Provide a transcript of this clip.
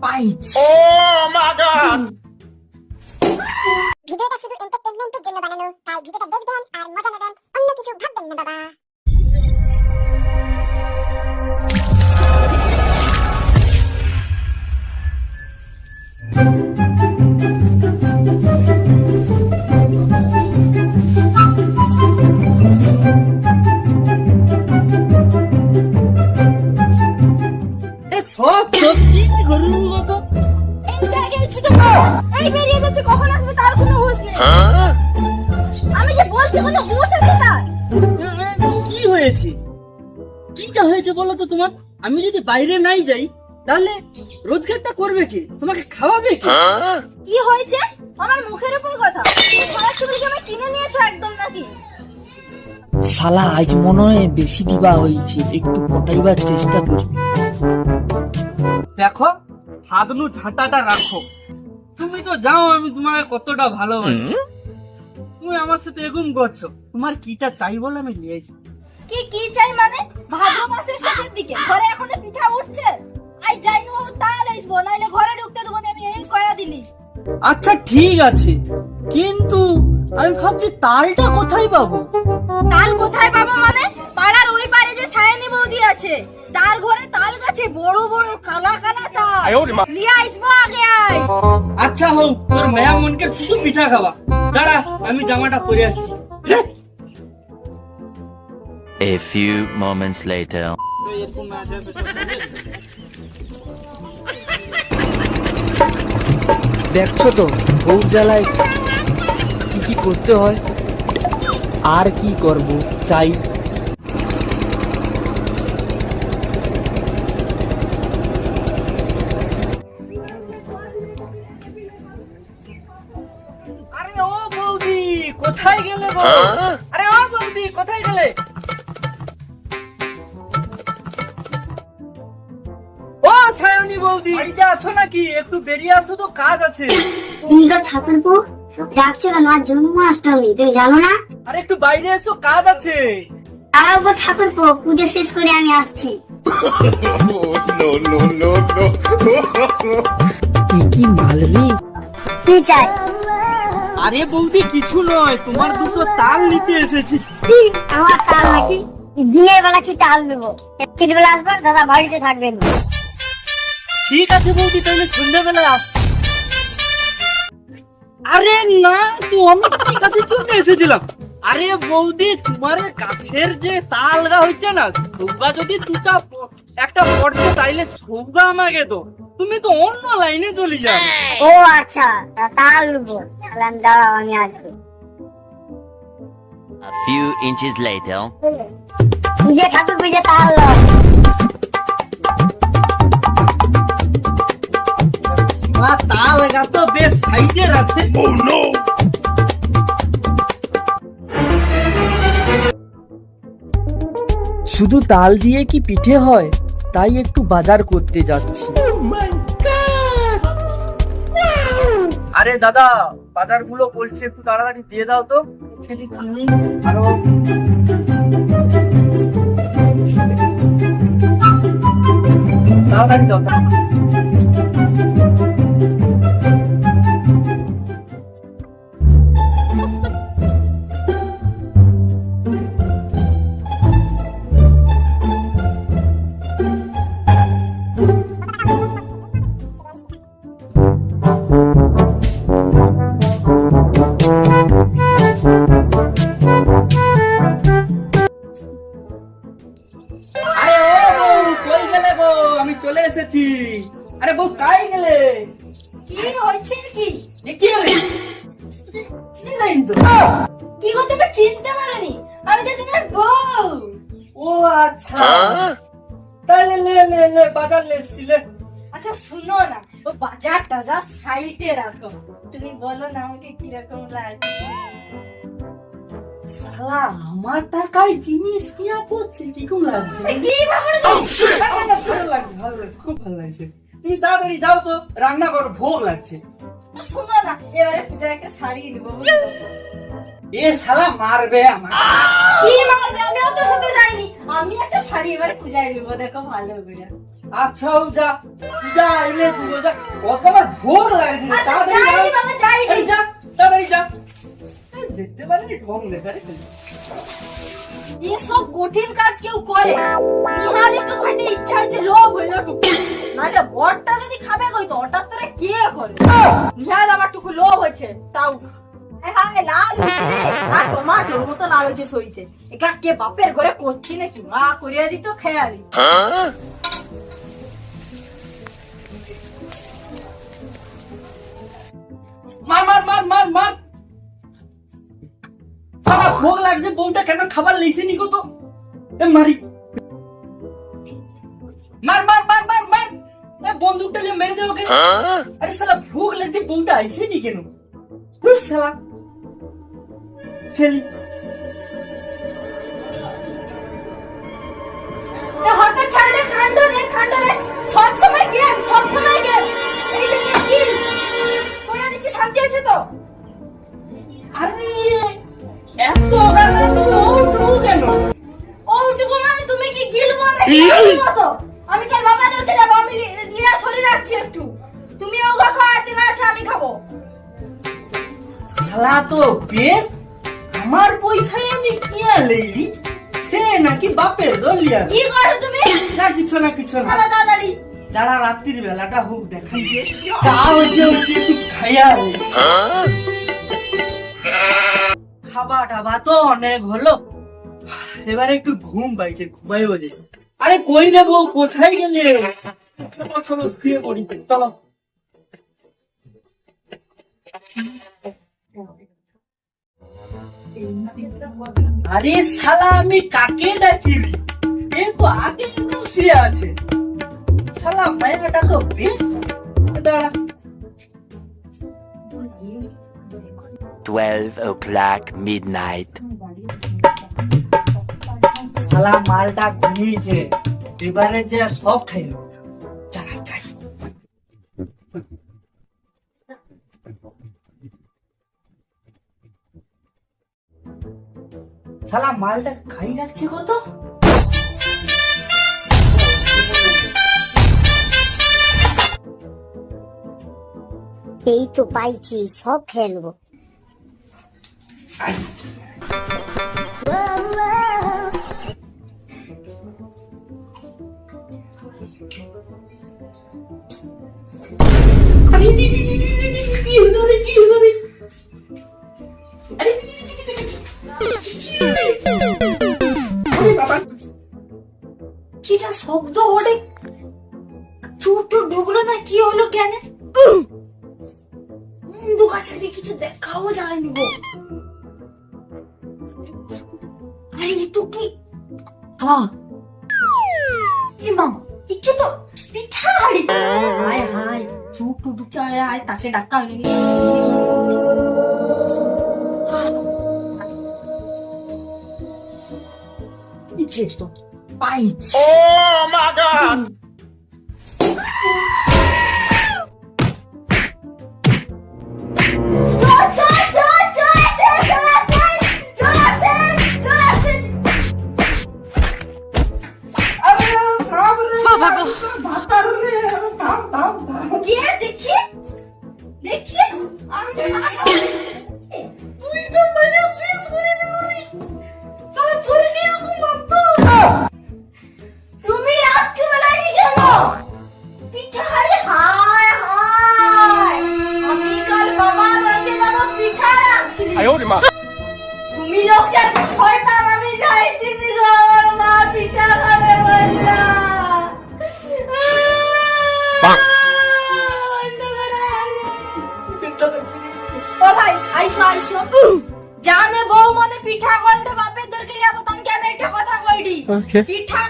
Bytes. ভিডিওটা শুধু এন্টারটেইনমেন্টের জন্য বানানো, তাই ভিডিওটা দেখবেন আর মজা নেবেন, অন্য কিছু ভাববেন না বাবা। সব কি গরুর মতো। এই বেরিয়ে যাচ্ছে, কখন আসবে তার কোনো হুঁশ নেই। আমি যে বলছি কোনো হুঁশ আছে তার? কি হয়েছে? কিটা হয়েছে বলো তো তোমার? আমি যদি বাইরে নাই যাই তাহলে রোজগারটা করবে কি? তোমাকে খাওয়াবে কি? কি হয়েছে? আমার মুখের উপর কথা। তুমি খারাপ ছবি কি আমায় কিনে নিয়েছো একদম নাকি? শালা আজ মনে হয় বেশি দিবা হয়েছে, একটু পটাইবার চেষ্টা করি। দেখো, হাতনু ঝাঁটাটা রাখো। তুমি তো যাও আমি তোমাকে কতটা ভালোবাসি। তুমি আমার সাথে এরকম করছো, তোমার কিটা চাই বলে আমি নিয়েছি। কি চাই মানে? ভাদ্র মাসের শেষের দিকে ঘরে এখনো পিঠা উঠছে। আই যাই নো তাহলে আসবো, নাইলে ঘরে ঢুকতে দেবো না। আমি এই কয়া দিলি। আচ্ছা ঠিক আছে, কিন্তু আমি ভাবছি তালটা কোথায় পাবো? তাল কোথায় পাবো মানে? পাড়ার ওই পারে যে সায়নী বৌদি আছে, তার ঘরে তাল গাছে বড় বড় কালা কালা তাল। লিয়ে আসবো আগে আয়। আচ্ছা হোক, তোর মেয়া মনকে শুধু পিঠা খাওয়া। দাঁড়া, আমি জামাটা পরে আসছি। A few moments later. দেখছো তো বউ জ্বালায় কি করতে হয়। আর কি করব, চাই। আরে ও বৌদি, কোথায় গেলে গো? আরে ও বৌদি, কোথায় গেলে? ও সায়নী বৌদি, বাড়িতে আছো নাকি? একটু বেরিয়ে আসো তো, কাজ আছে। ঠাকুরপো ডাকছে কেন? আজ জন্মাষ্টমী, তুমি জানো না? আরে একটু বাইরে এসো, কাজ আছে। তারাও ঠাকুরপো, পুজো শেষ করে আমি আসছি। কি মালবি? কি চাই? আরে বৌদি কিছু নয়, তোমার দুটো তাল নিতে এসেছি। কি আমার তাল নাকি? দিনের বেলা কি তাল নেবো? রাত্রির বেলা আসবার, দাদা বাড়িতে থাকবেন। ঠিক আছে বৌদি, তাহলে সন্ধ্যাবেলায় আস। আরে না, তো আমি ঠিক আছে জন্য এসেছিলাম। আরে বৌদি, তোমার কাছের যে তাল গা হচ্ছে না, সৌগা যদি একটা পড়ছে তাইলে সৌগা আমাকে তো, তুমি তো অন্য লাইনে চলে যাও। ও আচ্ছা, তাল নেবো। তাহলে আমি দাঁড়াও, আমি আসবো। A few inches later. পুজো ঠাকুর পুজো তাল লো। তাল গা তো বেশ সাইজের আছে। শুধু তাল দিয়ে কি পিঠে হয়? তাই একটু বাজার করতে যাচ্ছি। আরে দাদা, বাজারগুলো বলছে একটু তাড়াতাড়ি দিয়ে দাও তো। আরো তাড়াতাড়ি দাও। আমি চলে এসেছি। আরে বউ, কাই গেলে? কি হচ্ছে কি? কি হলে? চিনি তো। কি গো, তুমি চিনতে পারোনি? আমি তো তোমার বউ। ও আচ্ছা, তাহলে লে বাজার লেছিলে। আচ্ছা শুনো না, ও বাজার টাজার সাইডে রাখো। তুমি বলো না আমাকে কিরকম লাগে? শালা আমার টাকায় জিনিস কিনা পড়ছে, কিরকম লাগছে? কি ভাবছো? না, ভালো লাগছে, ভালো লাগছে, খুব ভালো লাগছে। তুমি তাড়াতাড়ি যাও তো, রান্না করো, ভোগ লাগছে। শোনো না, এবারে পূজার একটা শাড়ি নিবো। এ শালা মারবে আমাকে। কি মারবে? আমি অত সাথে যাইনি। আমি একটা শাড়ি এবারে পূজায় নিবো, দেখো ভালো করে। আচ্ছা ও যা যা এলে তুই যা কত আমার ভোগ লাগছে রে, আচ্ছা তাড়াতাড়ি যাইনি যা। বাবা যাইনি। এই যা তাড়াতাড়ি যা দেখতে পারিনি ঢং দেখা রে এসব কঠিন কাজ কেউ করে নিহাল একটু খাইতে ইচ্ছা হচ্ছে লোভ হইলো টুকু নাহলে বড়টা যদি খাবে কই তো হঠাৎ করে কে করে নিহাল আমার টুকু লোভ হচ্ছে তাও হ্যাঁ লাল হয়েছে রে আর টমাটোর মতো লাল হয়েছে সইছে একা কে বাপের ঘরে করছি নাকি মা করিয়া দিত খেয়ালি মার মার মার মার মার সারা ভোগ লাগছে বউটা কেন খাবার লইছে নি গো তো এ মারি মার মার মার মার মার এ বন্দুকটা নিয়ে মেরে দে ওকে আরে সালা ভোগ লাগছে বউটা আইছে নি কেন তুই সালা খেলি হাতে ছাড়লে কাণ্ড রে সব সময় গেম এই যে স্কিল কোনা দিছি শান্তি আছে তো আরে এত গানা তুমি ওটু কেন ওটুকু মানে তুমি কি গিলবো নাকি মতো আমি তোর বাবাদেরকে যাবো আমি লিয়া শরীর রাখছি একটু তুমি ওগা খাওয়া আছে আমি খাবো শালা তো বেশ আমার পয়সায় আমি কিয়া লইলি সে নাকি বাপের দলিয়া কি করো তুমি না কিছু না ভালো তাড়াতাড়ি যারা রাত্রির বেলাটা হোক দেখাই যা হচ্ছে একটু খাইয়া নে। খাবা টাবা তো অনেক হলো এবারে একটু ঘুম পাইছে ঘুমাই বলে আরে কই রে বউ কোথায় গেলে চলো চলো শুয়ে পড়ি চলো আরে শালা আমি কাকে ডাকি রে? এ তো আগে শুয়ে আছে শালা মায়াটা তো বেশ দাঁড়া 12 o'clock midnight. শালা মালটা ঘুমিয়েছে এবারে যে সব খাইল দাঁড়া যাই শালা মালটা খাই রাখছে কত এই তো পাইছি সব খেলবো আরে কি হলো রে কি হলো রে আরে বাবা কিটা শব্দ ওরে ছোট ঢুকলো না কি হলো কেন বন্দুক আছে দিয়ে কিছু দেখাও যায়নি গো আরে এ তো কি ইমাম ইচ্ছে তো পিঠাড়ি হায় হায় চুপ টুটুক চায় আয় তাকে ডাকা হয়নি ইচ্ছে তো পাইছি তুমি রাত্রিবেলায় কেন পিঠাড়ি হায় হায় আমি কাল বাবার বাড়িতে যাব পিঠা রাখছি তুমি লোকটা শয়তান আমি যাইছি আমার মা পিঠা খাবে বললা ও ভাই আইসো জানে বউ মনে পিঠা করলে বাপের দরকে যাবো তখন আমি একটা কথা কইডি পিঠা